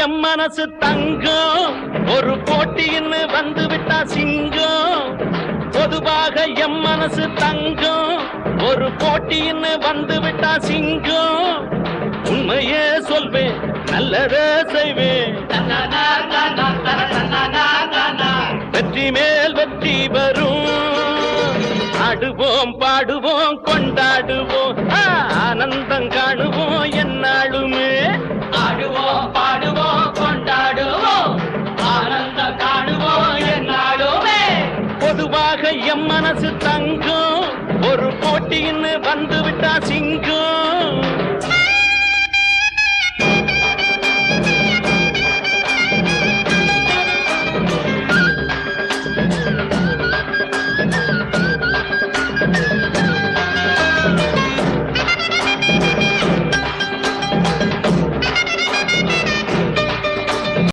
M மனசு தங்கம் ஒரு போட்டின்னு வந்து விட்டா சிங்கம் பொதுவாக எம் மனசு தங்கம் ஒரு போட்டின்னு வந்து விட்டா சிங்கம் உண்மையே சொல்வேன் நல்லதே செய்வேன் வெற்றி மேல் வெற்றி வரும் ஆடுவோம் பாடுவோம் கொண்டாடுவோம் ஆனந்தம் காணுவோம் என்னாலுமே ஆடுவோம் பாடுவோம் கொண்டாடுவோம் ஆனந்தம் காணுவோம் என்னாலுமே பொதுவாக எம் மனசு தங்கம் ஒரு போட்டின்னு வந்து விட்டா சிங்கம்